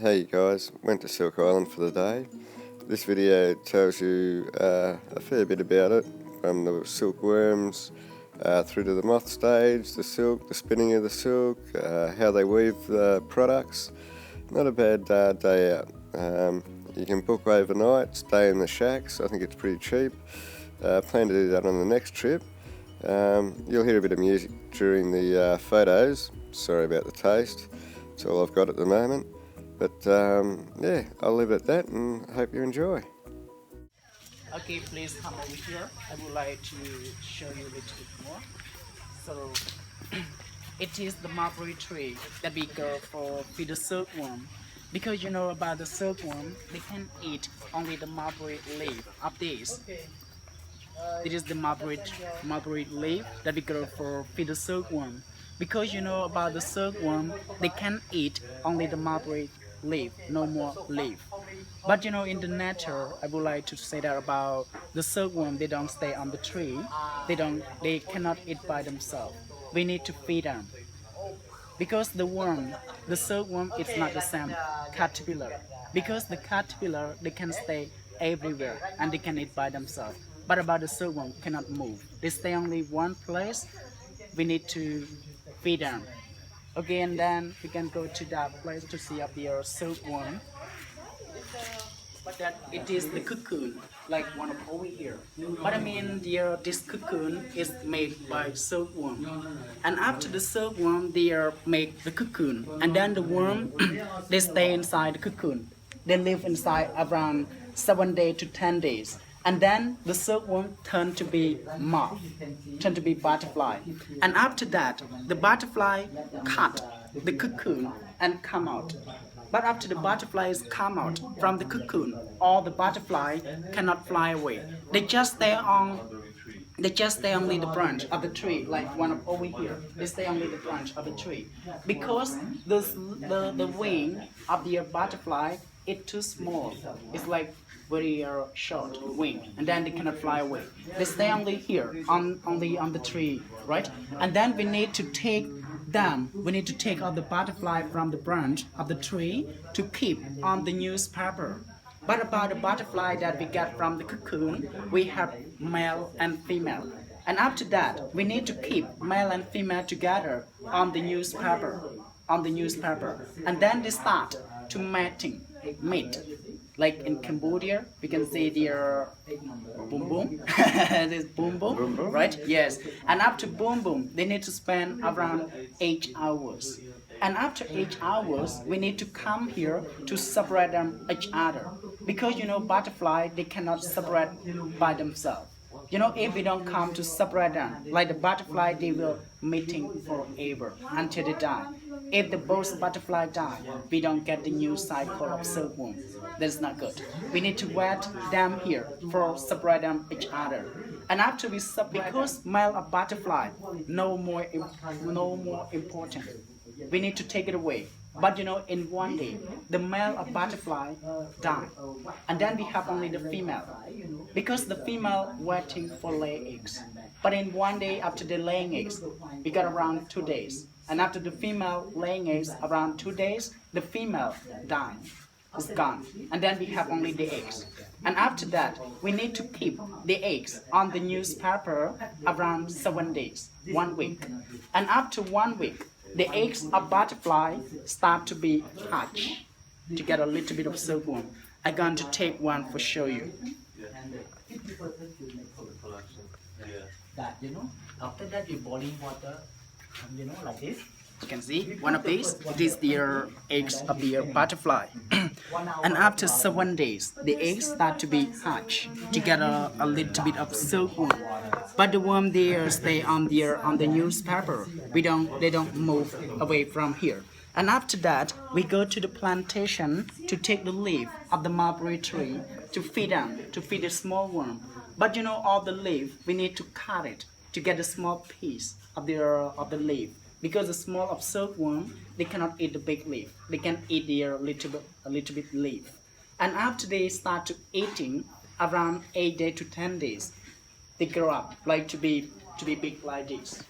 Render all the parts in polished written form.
Hey guys, went to Silk Island for the day. This video tells you a fair bit about it, from the silkworms through to the moth stage, the silk, the spinning of the silk, how they weave the products. Not a bad day out. You can book overnight, stay in the shacks. I think it's pretty cheap. Plan to do that on the next trip. You'll hear a bit of music during the photos. Sorry about the taste. It's all I've got at the moment. But yeah, I'll leave it at that and hope you enjoy. Okay, please come over here. I would like to show you a little bit more. So, it is the mulberry tree that we go for feed the silkworm. Because you know about the silkworm, they can eat only the mulberry leaf of this. It is the mulberry leaf that we grow for feed the silkworm. Because you know about the silkworm, they can eat only the mulberry leaf, no more leaf. But you know, in the nature, I would like to say that about the silkworm, they don't stay on the tree. They cannot eat by themselves. We need to feed them. Because the silkworm, it's not the same caterpillar. Because the caterpillar, they can stay everywhere and they can eat by themselves. But about the silkworm, cannot move. They stay only one place. We need to feed them. Okay, and then we can go to that place to see up the silkworm. But that it is the cocoon, like one of over here. But I mean, this cocoon is made by silkworm, and after the silkworm, they make the cocoon, and then the worm they stay inside the cocoon. They live inside around 7 days to 10 days, and then the silkworm turn to be moth, turn to be butterfly, and after that, the butterfly cut the cocoon and come out. But after the butterflies come out from the cocoon, all the butterfly cannot fly away. They just stay only the branch of the tree, like one of over here. They stay only the branch of the tree. Because the wing of the butterfly is too small. It's like very short wing, and then they cannot fly away. They stay only here, only on the tree, right? And then we need to take out the butterfly from the branch of the tree to keep on the newspaper. But about the butterfly that we get from the cocoon, we have male and female. And after that, we need to keep male and female together on the newspaper. And then they start to mate. Like in Cambodia, we can see their boom boom, this boom boom, right? Yes. And after boom boom, they need to spend around 8 hours. And after 8 hours, we need to come here to separate them each other. Because you know, butterfly, they cannot separate by themselves. You know, if we don't come to separate them, like the butterfly, they will mating forever until they die. If the both butterfly die, we don't get the new cycle of silkworm. That's not good. We need to wet them here for separate them each other. And after we because male of butterfly no more important. We need to take it away. But you know, in one day, the male of butterfly die, and then we have only the female, because the female waiting for lay eggs. But in one day after the laying eggs, we got around 2 days, and after the female laying eggs around 2 days, the female die, is gone, and then we have only the eggs. And after that, we need to keep the eggs on the newspaper around 7 days, 1 week, and after 1 week, the eggs of butterfly start to be hatched to get a little bit of silkworm. I'm going to take one for show you. That after that you boiling water, like this. You can see one of these. It is the eggs of the butterfly. And after 7 days, the eggs start to be hatched to get a little bit of silkworm. But the worm there stay on the newspaper. They don't move away from here. And after that, we go to the plantation to take the leaf of the mulberry tree to feed the small worm. But you know, all the leaf, we need to cut it to get a small piece of the leaf. Because the small of silkworm, they cannot eat the big leaf. They can eat a little bit leaf. And after they start to eating, around 8 days to 10 days, they grow up like to be big like this.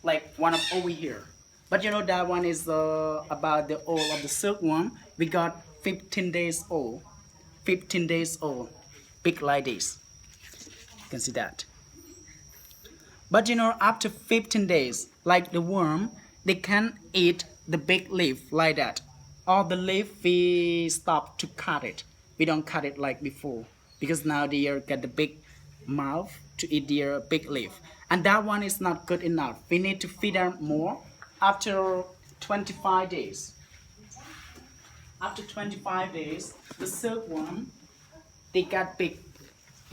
like one of over here. But you know that one is about the old of the silkworm. We got 15 days old. 15 days old. Big like this. You can see that. But you know, after 15 days, like the worm, they can eat the big leaf like that. All the leaf, we stop to cut it. We don't cut it like before. Because now they get the big mouth to eat their big leaf. And that one is not good enough. We need to feed them more after 25 days. After 25 days, the silkworm, they got big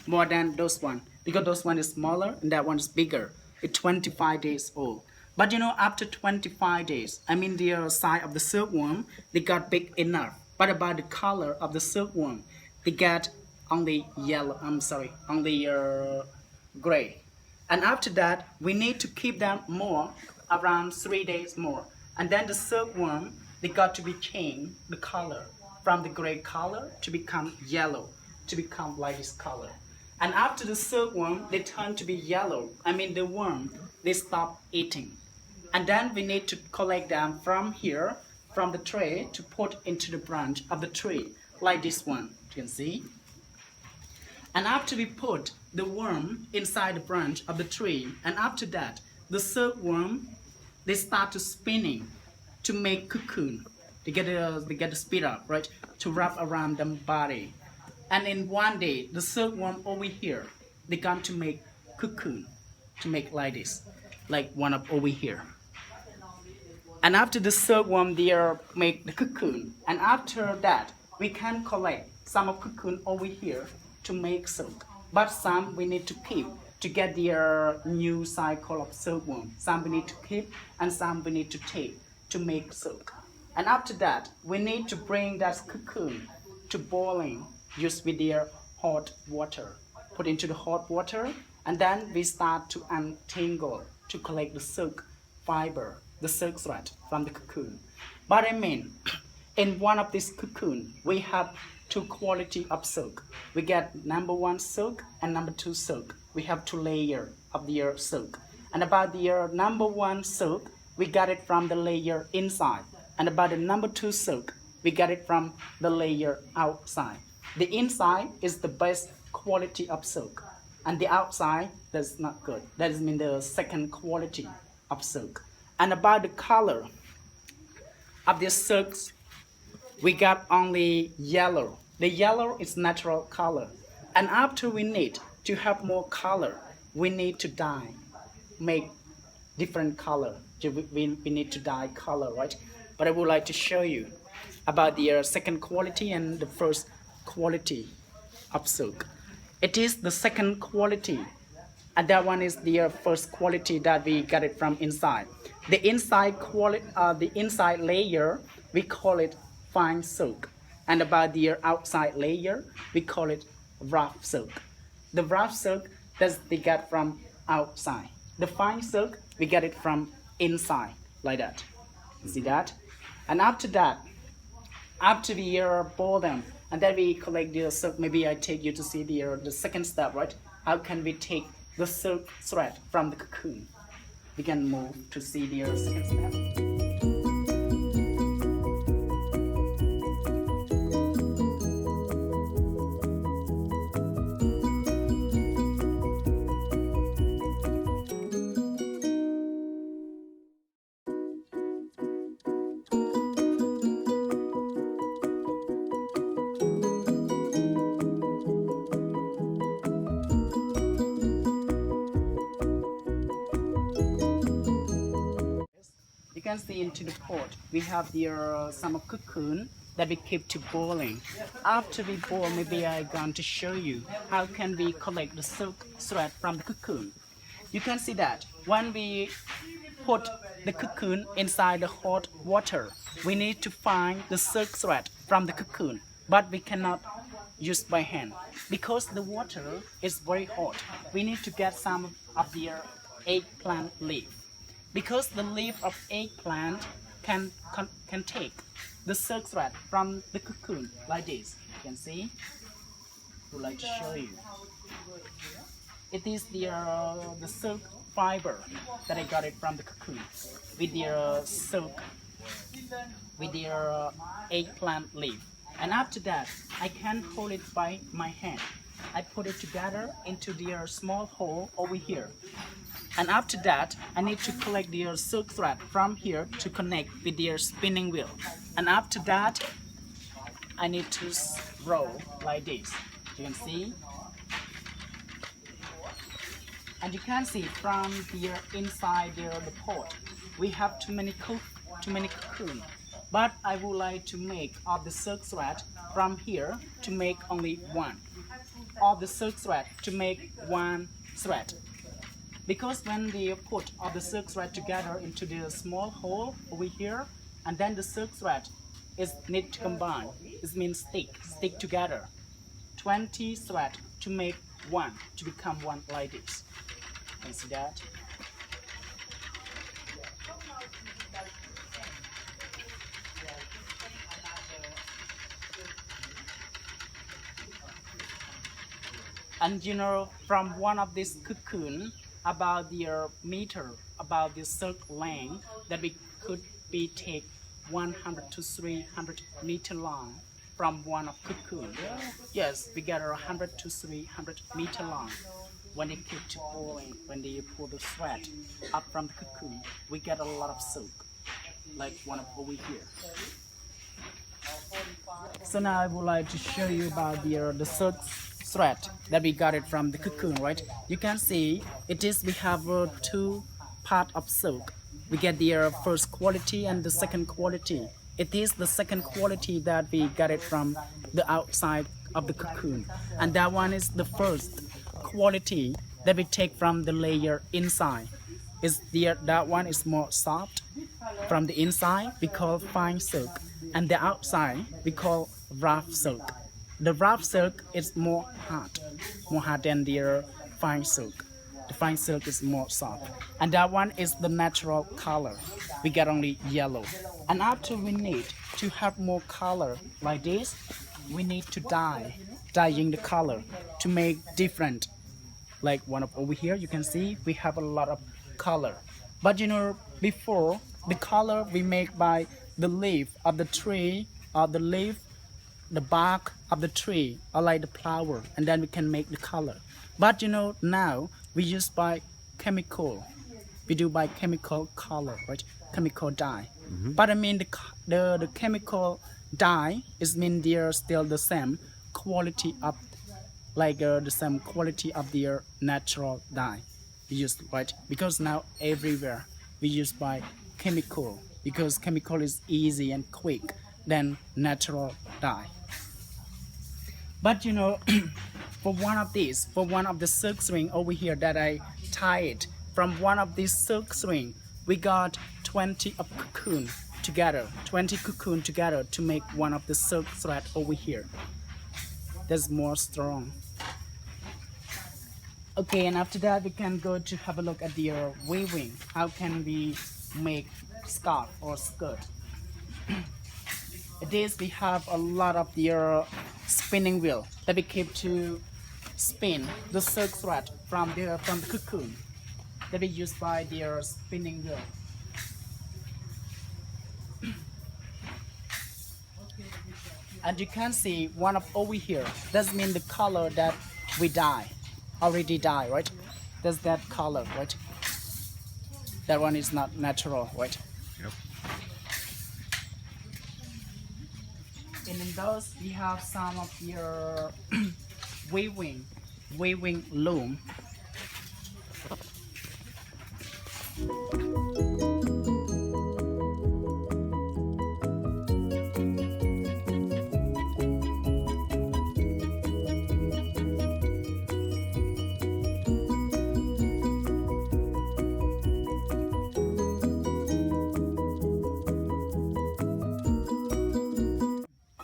more than those one because those one is smaller and that one is bigger. It's 25 days old. But you know, after 25 days, I mean the size of the silkworm, they got big enough. But about the color of the silkworm, they got only yellow. Only gray. And after that, we need to keep them more, around 3 days more. And then the silkworm, they got to be changed the color from the gray color to become yellow, to become like this color. And after the silkworm, they turn to be yellow. I mean the worm, they stop eating. And then we need to collect them from here, from the tray, to put into the branch of the tree, like this one, you can see. And after we put the worm inside the branch of the tree, and after that, the silkworm, they start to spinning to make cocoon. They get the speed up, right? To wrap around the body. And in one day, the silkworm over here, they going to make cocoon, to make like this, like one up over here. And after the silkworm, they make the cocoon. And after that, we can collect some of cocoon over here to make silk. But some we need to keep to get their new cycle of silkworm. Some we need to keep and some we need to take to make silk. And after that, we need to bring that cocoon to boiling, just with their hot water. Put into the hot water, and then we start to untangle to collect the silk fiber, the silk thread from the cocoon. But I mean, in one of these cocoon, we have two quality of silk. We get number 1 silk and number 2 silk. We have 2 layers of the silk. And about the number 1 silk, we got it from the layer inside. And about the number 2 silk, we got it from the layer outside. The inside is the best quality of silk, and the outside that's not good. That is mean the second quality of silk. And about the color of the silks, we got only yellow. The yellow is natural color. And after we need to have more color, we need to dye, make different color. We need to dye color, right? But I would like to show you about the second quality and the first quality of silk. It is the second quality, and that one is the first quality that we got it from inside. The inside layer, we call it fine silk, and about the outside layer, we call it rough silk. The rough silk that they get from outside. The fine silk, we get it from inside, like that. See that? And after that, after we boil them, and then we collect the silk. Maybe I take you to see the second step, right? How can we take the silk thread from the cocoon? We can move to see the second step. You can see into the pot, we have the some of cocoon that we keep to boiling. After we boil, maybe I'm going to show you how can we collect the silk thread from the cocoon. You can see that when we put the cocoon inside the hot water, we need to find the silk thread from the cocoon, but we cannot use by hand because the water is very hot. We need to get some of the eggplant leaf. Because the leaf of eggplant can take the silk thread from the cocoon like this. You can see. I would like to show you. It is the silk fiber that I got it from the cocoon with their silk, with their eggplant leaf. And after that, I can hold it by my hand. I put it together into their small hole over here. And after that, I need to collect their silk thread from here to connect with their spinning wheel. And after that, I need to roll like this. You can see. And you can see from here inside the pot, we have too many cocoon. But I would like to make of the silk thread from here to make only one. Of the silk thread to make one thread. Because when they put all the silk thread together into the small hole over here, and then the silk thread is need to combine. It means stick together. 20 thread to make one, to become one like this. Can you see that? And you know, from one of these cocoon, about their meter, about the silk length, that we could be take 100 to 300 meter long from one of cocoon. Yes, we get 100 to 300 meter long. When they keep to pulling, when they pull the thread up from the cocoon, we get a lot of silk, like one over here. So now I would like to show you about the silk thread that we got it from the cocoon, right? You can see it is, we have two part of silk. We get the first quality and the second quality. It is the second quality that we got it from the outside of the cocoon, and that one is the first quality that we take from the layer inside. Is that one is more soft from the inside, we call fine silk, and the outside we call rough silk. The rough silk is more hard than the fine silk. The fine silk is more soft, and that one is the natural color. We get only yellow. And after we need to have more color like this, we need to dyeing the color to make different. Like one of over here, you can see we have a lot of color. But you know, before the color we make by the leaf of the tree, or the leaf, the bark of the tree, or like the flower, and then we can make the color. But you know, now we use by chemical. We do by chemical color, right? Chemical dye. But I mean the chemical dye is mean they're still the same quality of, like the same quality of their natural dye we use, right? Because now everywhere we use by chemical, because chemical is easy and quick than natural dye. But you know, for one of the silk string over here that I tied, from one of these silk string, we got 20 of cocoon together, 20 cocoon together to make one of the silk thread over here. That's more strong. Okay, and after that we can go to have a look at the weaving. How can we make scarf or skirt? It is, we have a lot of the spinning wheel that we keep to spin the silk thread from the cocoon that we use by the spinning wheel. And you can see one of over here, that means the color that we already dye, right? That's that color, right? That one is not natural, right? Yep. And in those we have some of your weaving loom.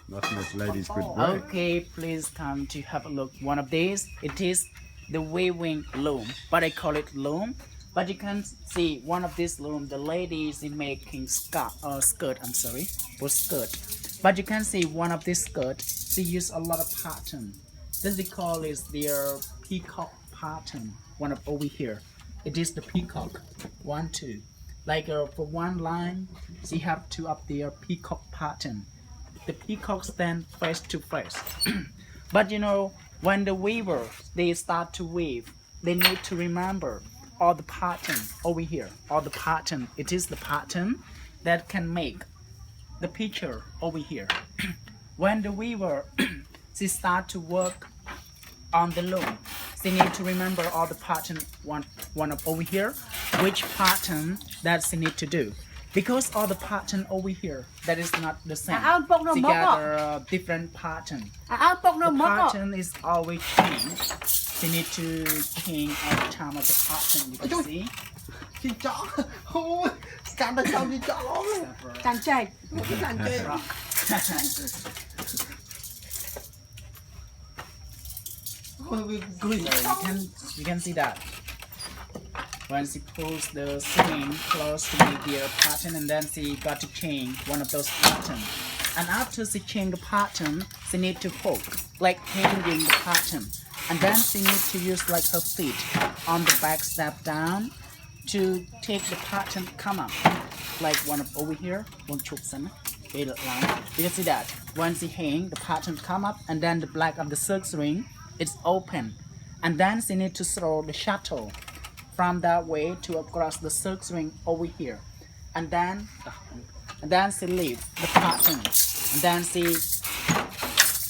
Nothing this lady's good break. Okay, please come to have a look. One of these, it is the weaving loom, but I call it loom. But you can see one of these loom, the lady is making skirt. But you can see one of this skirt, she use a lot of pattern. This we call is their peacock pattern. One of over here, It is the peacock. 1, 2. Like for one line, she have two up there peacock pattern. The peacock stand face to face. But you know, when the weaver they start to weave, they need to remember all the pattern over here. All the pattern. It is the pattern that can make the picture over here. When the weaver she start to work on the loom, she need to remember all the pattern one up over here, which pattern that she need to do, because all the pattern over here that is not the same. She got a different pattern. The pattern is always changed. She need to change all the time of the pattern. You can see. Càng chạy. Càng chạy. You can see that when she pulls the string close to the pattern, and then she got to change one of those patterns. And after she change the pattern, she need to hook, like changing the pattern, and then she need to use like her feet on the back step down to take the pattern come up, like one of over here. One chụp sẵn. You can see that when she hang, the pattern come up, and then the black of the silk string it's open, and then she need to throw the shuttle from that way to across the silk string over here, and then she leave the pattern, and then she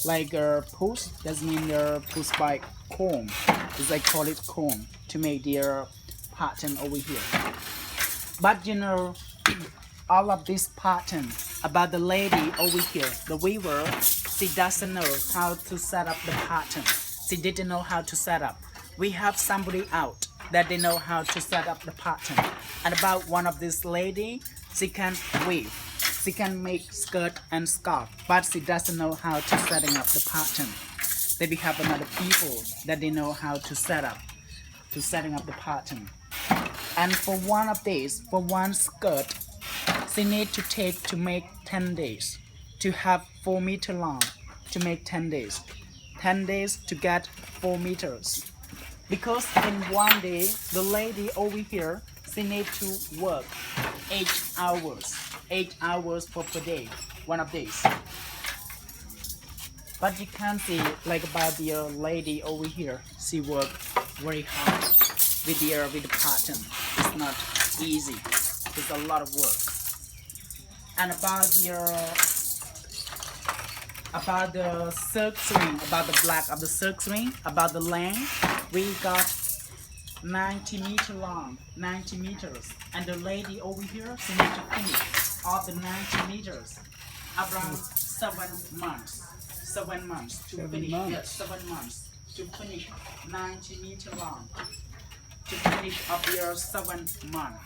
like push. That means push by comb, as I call it comb, to make the pattern over here. But you know, all of this pattern about the lady over here, the weaver, she doesn't know how to set up the pattern. She didn't know how to set up. We have somebody out that they know how to set up the pattern. And about one of this lady, she can weave. She can make skirt and scarf, but she doesn't know how to setting up the pattern. Then we have another people that they know how to set up, to setting up the pattern. And for one of these, for one skirt, she need to take to make 10 days, to have 4 meter long, to make 10 days. 10 days to get 4 meters. Because in one day, the lady over here, she need to work 8 hours. 8 hours per day, one of these. But you can see, like about the lady over here, she work very hard with the pattern. It's not easy. It's a lot of work. And about the silk string, about the black of the silk string, about the length, we got 90 meter long, 90 meters. And the lady over here, she need to finish all the 90 meters around 7 months. 7 months to finish. Yes, 7 months to finish 90 meter long. To finish up your 7 months.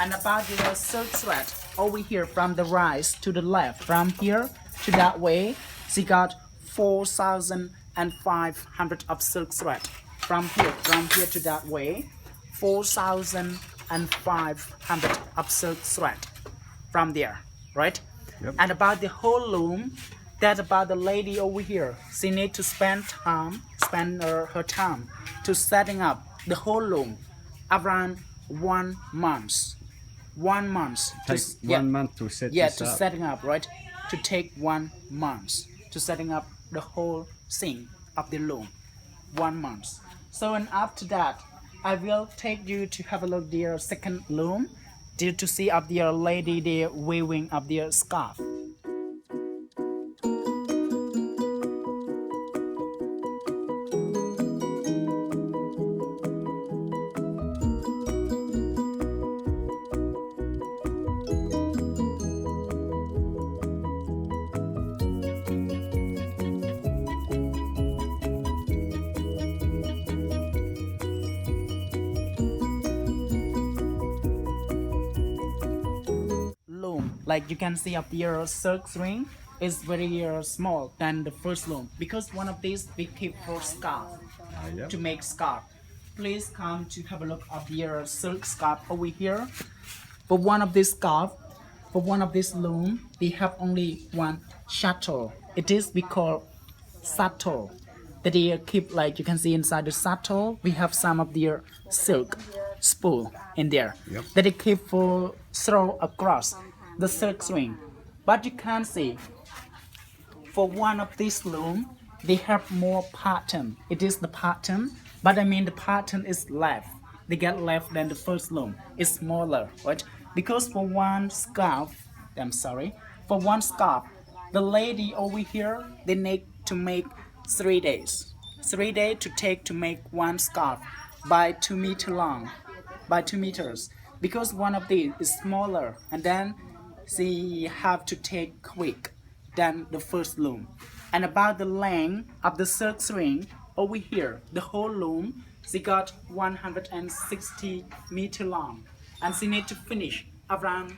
And about the silk thread over here from the right to the left, from here to that way, she got 4,500 of silk thread. From here to that way, 4,500 of silk thread. From there, right? Yep. And about the whole loom, that about the lady over here, she need to spend her time to setting up the whole loom around 1 month. 1 month. Take to, 1 month to set this to up. setting up, right? To take 1 month to setting up the whole thing of the loom. 1 month. So and after that, I will take you to have a look at the second loom, to see of the lady the weaving of the scarf. Loom, like you can see up here, silk string is very small than the first loom, because one of these we keep for scarf, Yep. to make scarf. Please come to have a look of your silk scarf over here. For one of this scarf, for one of this loom, we have only one shuttle. It is we call saddle. That they keep, like you can see inside the saddle, we have some of their silk. spool in there Yep. that they keep for throw across the silk string. But you can see for one of these loom, they have more pattern. It is the pattern, but I mean the pattern is left. They get left than the first loom. It's smaller, right? Because for one scarf, I'm sorry, for one scarf, the lady over here, they need to make 3 days. 3 days to take to make one scarf by 2 meter long, by 2 meters. Because one of these is smaller, and then she have to take quick than the first loom. And about the length of the silk string over here, the whole loom, she got 160 meter long, and she need to finish around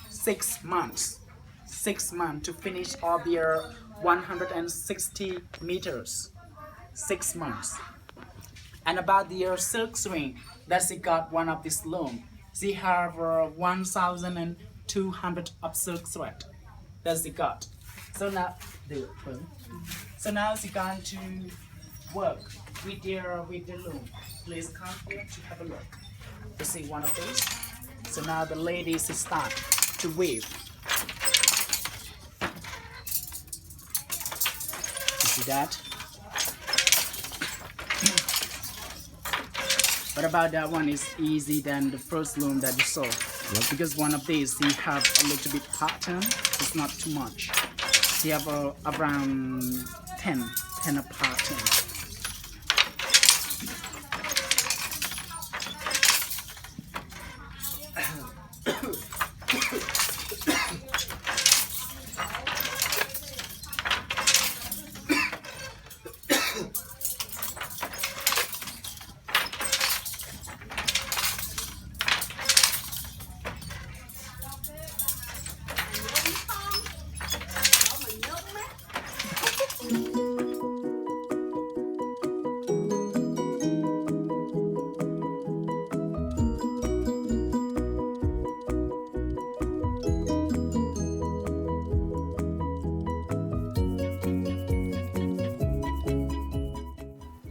6 months. 6 months to finish all their 160 meters. 6 months. And about the silk string that she got one of this loom, she have 1,200 of silk thread that she got. So now, so now she going to work with the loom. Please come here to have a look. You see one of these. So now the ladies start to weave. You see that? But about that one is easy than the first loom that you saw. Yep. Because one of these you have a little bit pattern. It's not too much. You have around 10 a pattern.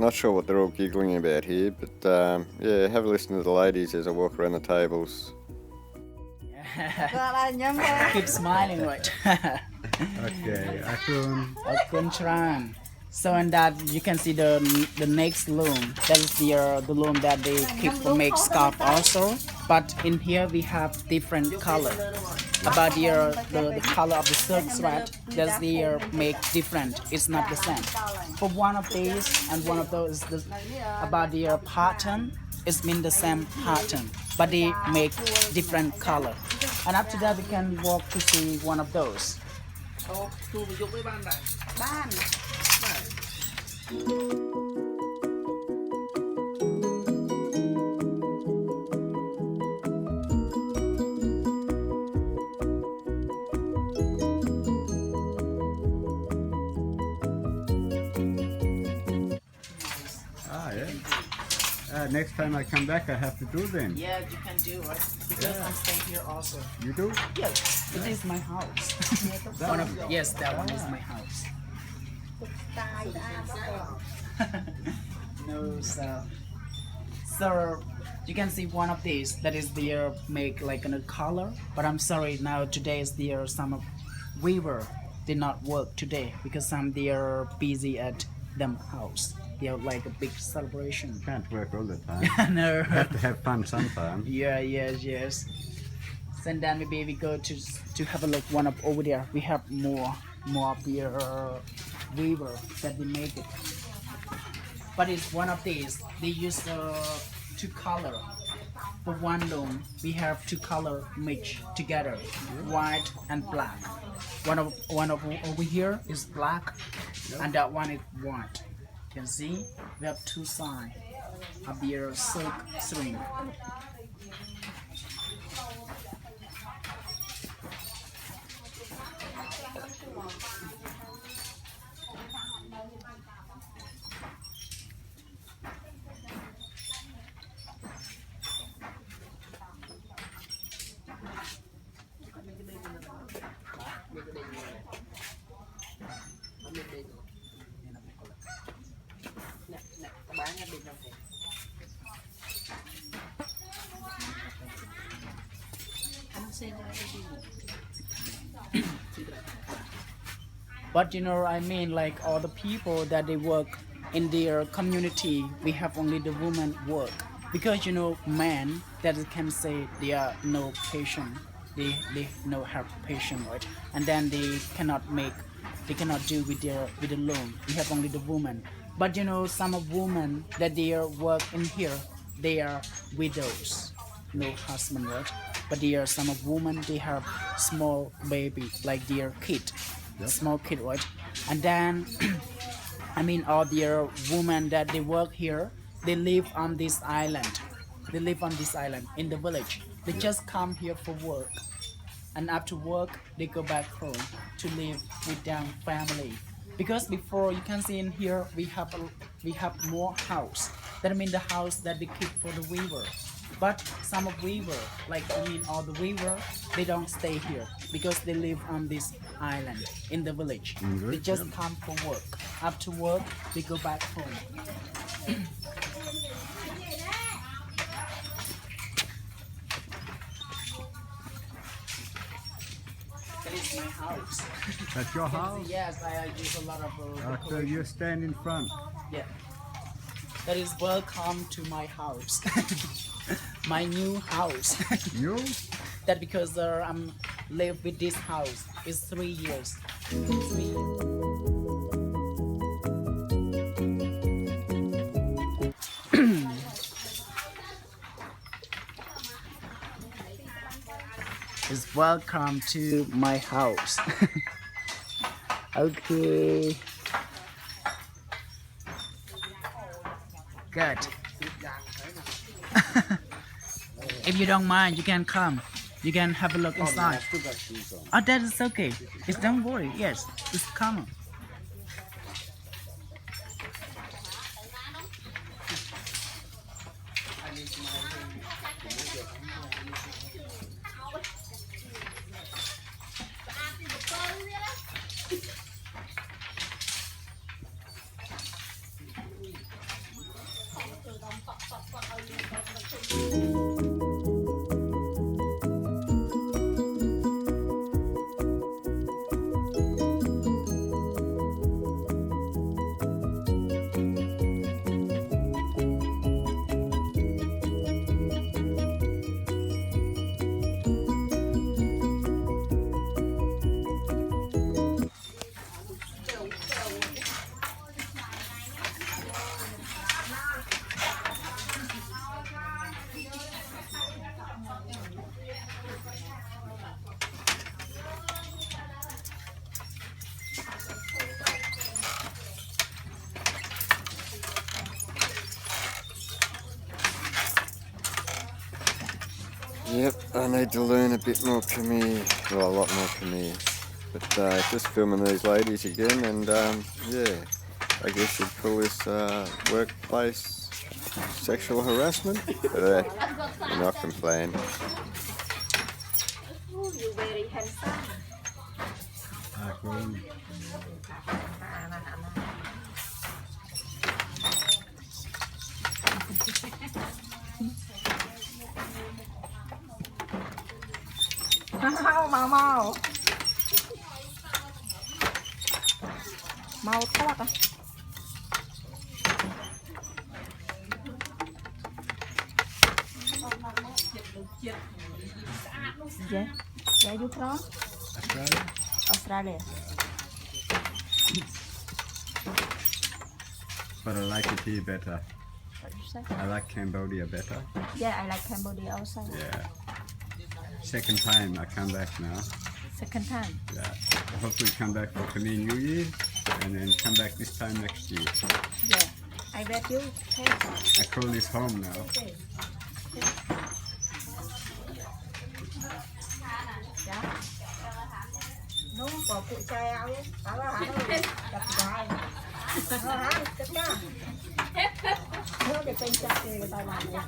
Not sure what they're all giggling about here, but yeah, have a listen to the ladies as I walk around the tables. Keep smiling, right? Okay, Akun Charan. So in that you can see the next loom. That is the loom that they keep for make scarf also. But in here we have different color. About the color of the silk thread, that's the make different. It's not the same. For one of these and one of those, about the pattern, it's mean the same pattern, but they make different color. And after that, we can walk to see one of those. next time I come back, I have to do them. Yeah, you can do it. Because I'm staying here also. You do? Yes, it is my house. Yes, that one is my house. No, so you can see one of these that is the make like in a color. But I'm sorry, now today is the some weaver did not work today because some they are busy at them house. They have like a big celebration. Can't work all the time. No. You have to have fun sometime. Yeah, yes. So then maybe we go to have a look one up over there. We have more of the weaver that they make it. But it's one of these. They use two color. For one loom, we have two color mixed together, white and black. One of over here is black, and that one is white. You can see we have two sides of the silk string. But you know, I mean, like all the people that they work in their community, we have only the women work because you know, men that can say they are no patient, they no have patient, right? And then they cannot do with the loan. We have only the woman. But you know, some of women that they are work in here, they are widows, no husband, right? But there are some of women they have small baby like their kid, small kid, right? And then I mean all their women that they work here, they live on this island. They live on this island in the village. They just come here for work, and after work they go back home to live with their family. Because before you can see in here we have more house. That mean the house that they keep for the weaver. But some of weaver, like I mean all the weaver, they don't stay here because they live on this island in the village. They just come for work. After work they go back home. That is my house. That's your house? Yes, I use a lot of So decoration. you stand in front. Yeah. That is welcome to my house. My new house. You? That because I'm live with this house is 3 years. 3 years. Is welcome to my house. Okay. Good. If you don't mind, you can come. You can have a look inside. Oh, that is okay. It's don't worry. Yes, it's common. Yep, I need to learn a bit more Khmer, well, a lot more Khmer. But just filming these ladies again, and yeah, I guess you'd call this workplace sexual harassment, but we're not complaining. Oh, you very handsome. Cool. Mau thoát à. Dạ, dạ you from Australia? Australia. But I like it here better. What you say? I like Cambodia better. Yeah, I like Cambodia also. Yeah. Second time I come back now. Second time. Yeah. I hopefully come back for Khmer New Year and then come back this time next year. Yeah, I bet you. Okay. I call this home now. Dạ. Nó có phụ trai áo ấy. Áo là hả? Đặt dài. Hả? Chắc nha. Nó để tên chặt thì người ta làm vậy.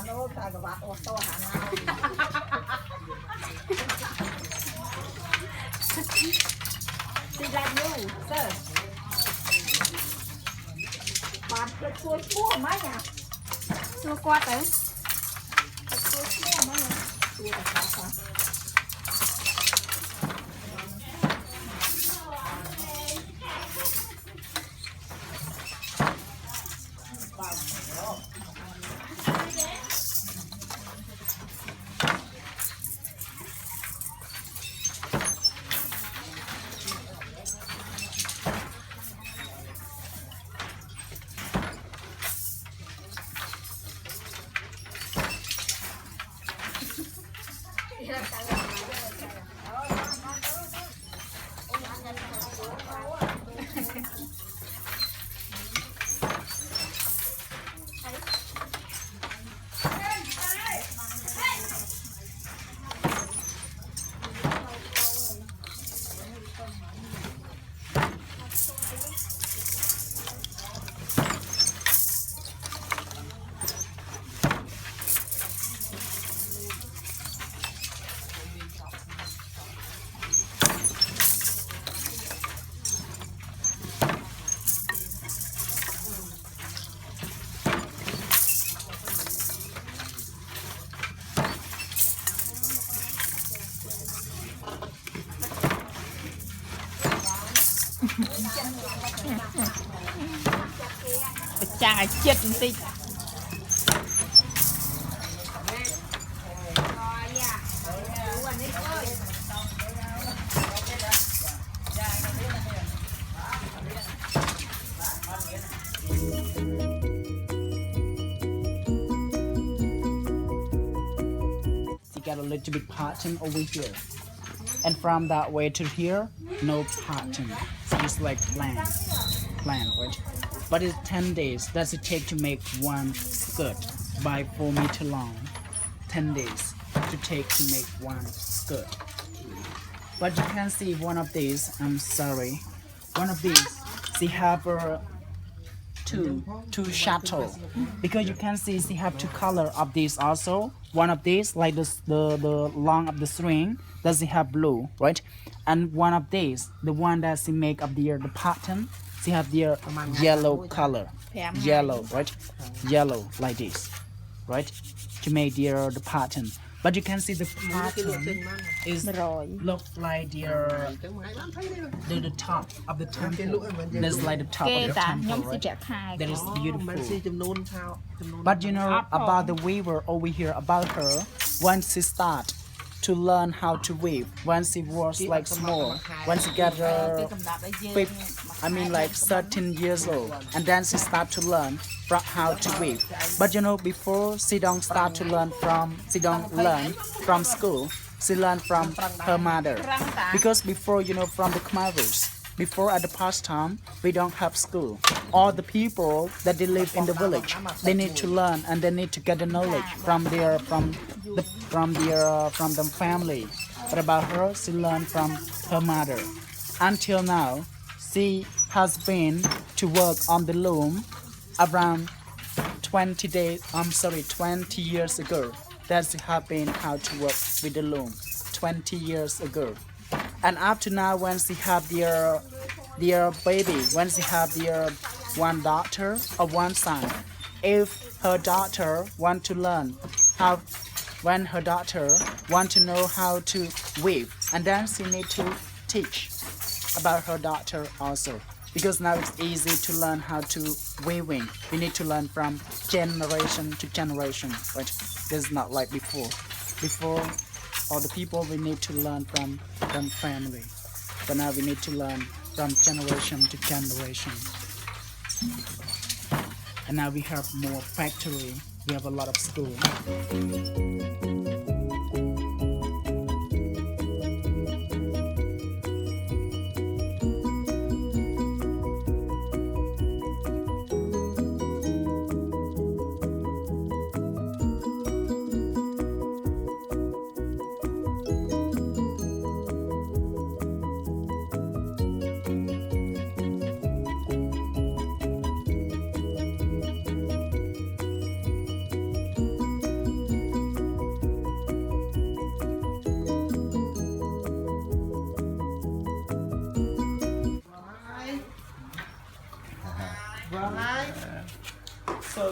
Nó tài của bạn ô tô hả nào? Xin làm you, sir. Bạn cứ cua cua máy nha. សួរគាត់ទៅសួរឈ្មោះមកសួរតែគាត់ Chàng ấy chết một tí. Got a little bit parting over here, and from that way to here, no parting. So it's like plan, right? But it's 10 days. Does it take to make one skirt by 4 meter long? 10 days to take to make one skirt. But you can see one of these. I'm sorry, one of these. She have two shuttle, because you can see she have two color of these also. One of these, like this, the long of the string, does it have blue, right? And one of these, the one that she make of the pattern, she have the yellow color, yellow, right? Yellow like this, right? To make the pattern. But you can see the pattern is look like the top of the temple. That's like the top of the temple, right? That is beautiful. But you know about the weaver over here, about her, once she start to learn how to weave, when she was like small, when she got like 13 years old, and then she start to learn from how to weave. But you know, before she don't start to learn from, she don't learn from school, she learn from her mother. Because before, you know, from the Khmer's, before at the past time, we don't have school. All the people that they live in the village, they need to learn and they need to get the knowledge from the family. But about her, she learned from her mother. Until now, she has been to work on the loom around 20 years ago. That she have been how to work with the loom 20 years ago. And up to now, when she have their baby, when she have their one daughter or one son, if her daughter want to learn how, when her daughter want to know how to weave, and then she need to teach about her daughter also, because now it's easy to learn how to weaving. We need to learn from generation to generation, right? This is not like before. Before, all the people we need to learn from family, but now we need to learn from generation to generation. And now we have more factory, we have a lot of school.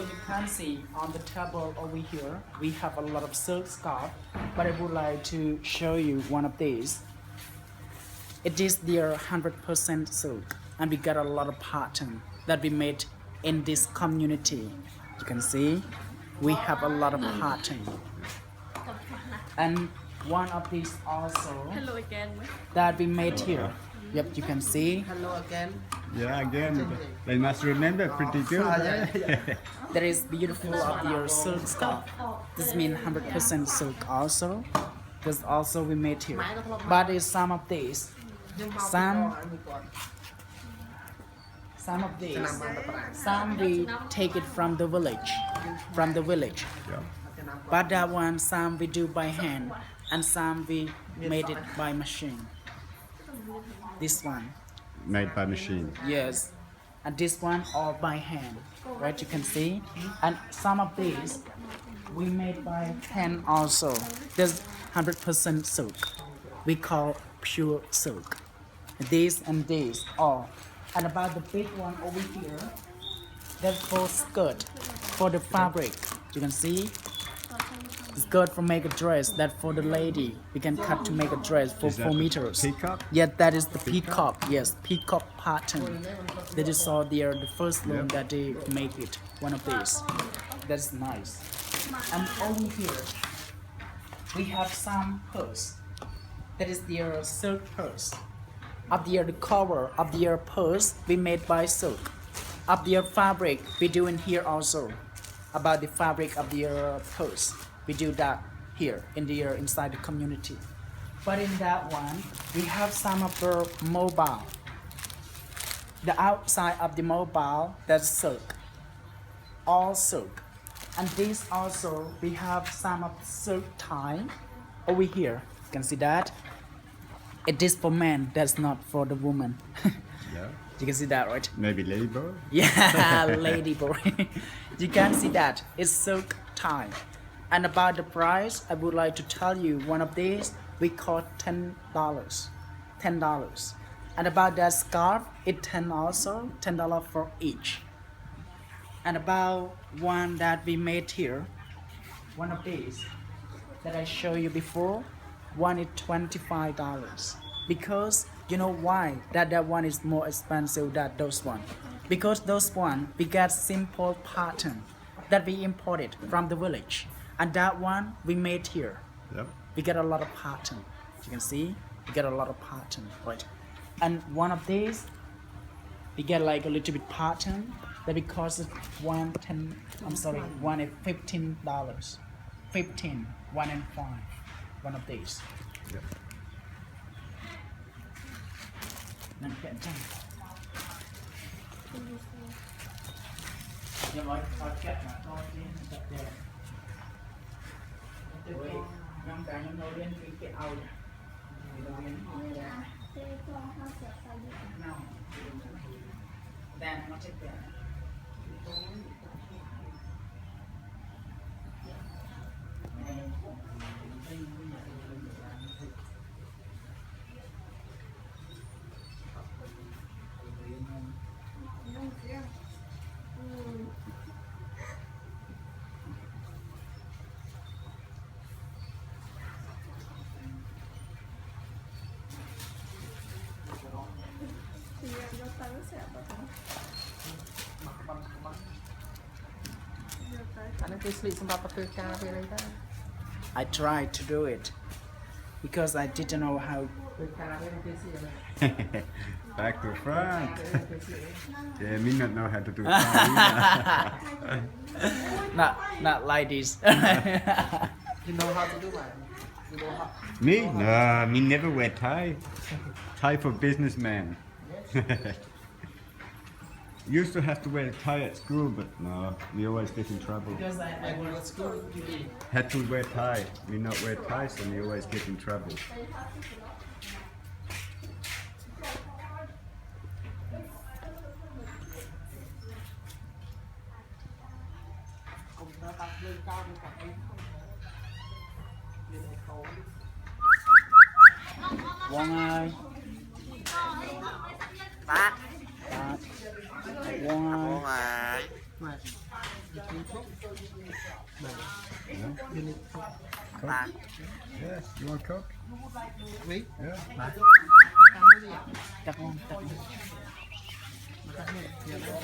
you can see on the table over here, we have a lot of silk scarf, but I would like to show you one of these. It is their 100% silk, and we got a lot of pattern that we made in this community. You can see we have a lot of pattern, and one of these also that we made here. Yep, you can see. Hello again. Yeah, again, they must remember pretty good. That is beautiful of your silk scarf. This means 100% silk also. This also we made here. But is some of these, some we take it from the village, Yeah. But that one, some we do by hand, and some we made it by machine. This one, Made by machine. yes, and this one all by hand, right? You can see, and some of these we made by hand also. There's 100% silk. We call pure silk. These and these all. And about the big one over here, that's for skirt, for the fabric. You can see. Skirt for make a dress. That for the lady. We can cut to make a dress for Is that 4 the meters. peacock? Yeah, that is the peacock. Yes, peacock pattern. That is all there. The first loom that they make it. One of these. That's nice. And over here, we have some purse. That is their silk purse. Up there, the cover of their purse we made by silk. Up their fabric we do in here also. About the fabric of their purse, we do that here in the inside the community. But in that one, we have some of the mobile. The outside of the mobile, that's silk, all silk. And this also, we have some of silk tie over here. You can see that. It is for men, that's not for the woman. Yeah. You can see that, right? Maybe labor. Yeah, lady boy. You can see that. It's silk tie. And about the price, I would like to tell you one of these we cost $10. $10. And about that scarf, it's 10 also, $10 for each. And about one that we made here, one of these that I showed you before, one is $25. Because you know why that one is more expensive than those one? Because those one we get simple pattern that we imported from the village, and that one we made here. Yep. We get a lot of pattern. You can see we get a lot of pattern, right? And one of these we get like a little bit pattern that because it one is $15. 15, 1 and 5. One of these. Yep. Nâng kiện chân. Nhưng mà thôi kết mà thôi đi tập đề. Ôi, nhóm cả nhóm nô liên cái áo này. Nô liên như là nào. Đang nó chết kìa. I tried to do it because I didn't know how. Back to front. Yeah, me not know how to do that. Not like this. You know how to do that? You know how? Me? No, me never wear tie. Tie for businessman. Used to have to wear a tie at school, but no, we always get in trouble. Because I When you at school, you did. Had to wear tie. We not wear tie, so we always get in trouble. One eye. One eye. You need cook. Yes, you want cook? Wait. Yeah. Makan dulu ya. Chắc không? Chắc không? Makan dulu. Biar nanti.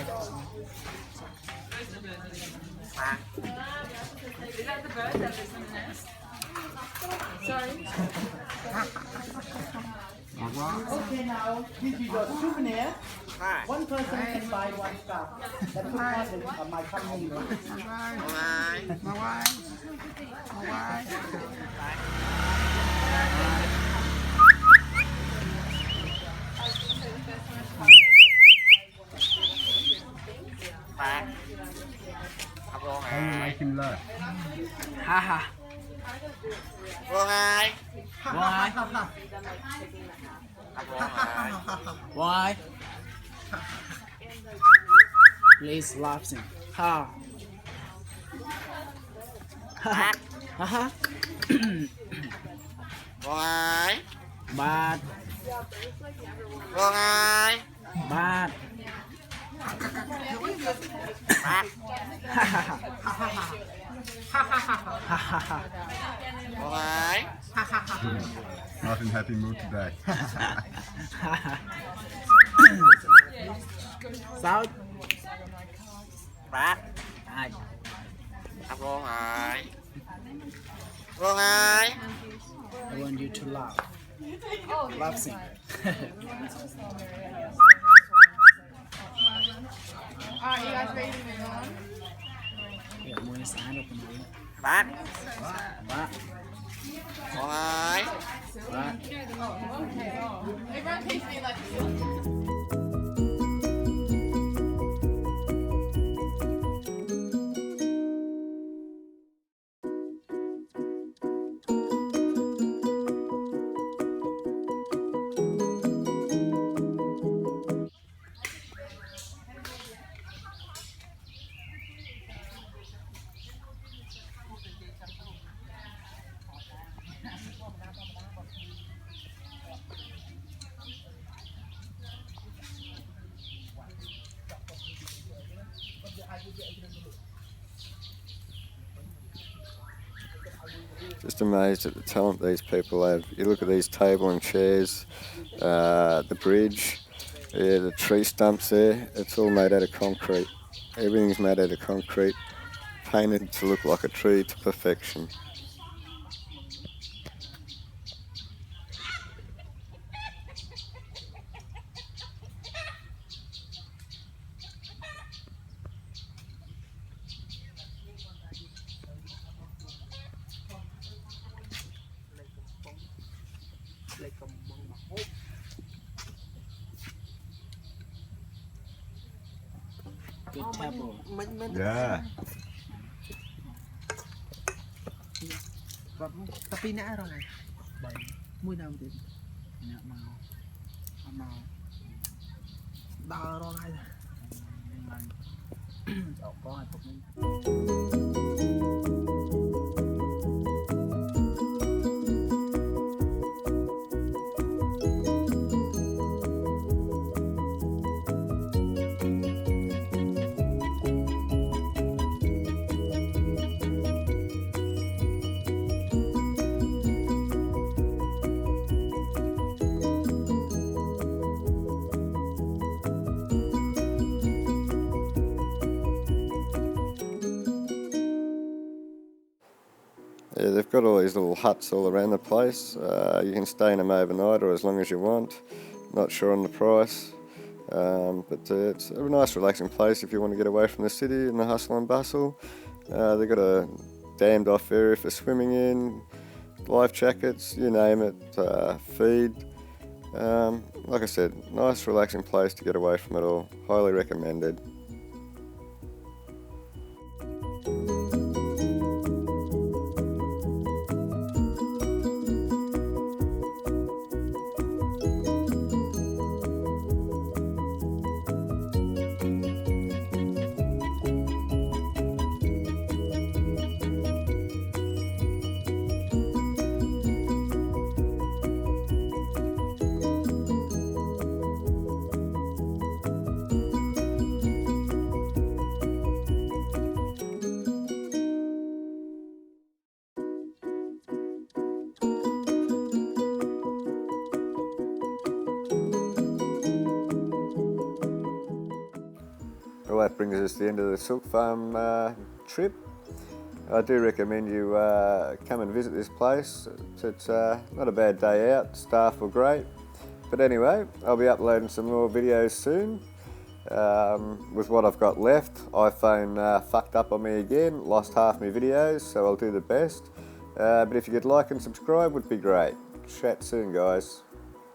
Okay, now this is your souvenir. One person can buy one cup. That's my company. How you like him laugh? Ha ha. Why? Why? Please laughing. Ha. Ha ha. Why? Bad. Why? Bad. Why? Not in happy mood today. Sao? Bác, Ai? vô hại. Vô hại. I want you to laugh. Laughing. Alright, you guys ready to move on? Yeah, more inside of the movie. Bác, But, vô hại. but. Everyone takes me like Just amazed at the talent these people have. You look at these table and chairs, the bridge, yeah, the tree stumps there, it's all made out of concrete. Everything's made out of concrete, painted to look like a tree to perfection. Good table. Yeah. Tapi nak orang ai. Mui nào thì Nak mau. Mau. đào orang ai. Chậu có hay phục minh. Yeah, they've got all these little huts all around the place. You can stay in them overnight or as long as you want. Not sure on the price, but it's a nice relaxing place if you want to get away from the city and the hustle and bustle. They've got a dammed off area for swimming in, life jackets, you name it, feed. Like I said, nice relaxing place to get away from it all. Highly recommended. well, that brings us to the end of the silk farm trip. I do recommend you come and visit this place. It's not a bad day out, staff were great. But anyway, I'll be uploading some more videos soon. With what I've got left, iPhone fucked up on me again, lost half my videos, so I'll do the best. But if you could like and subscribe would be great. Chat soon, guys.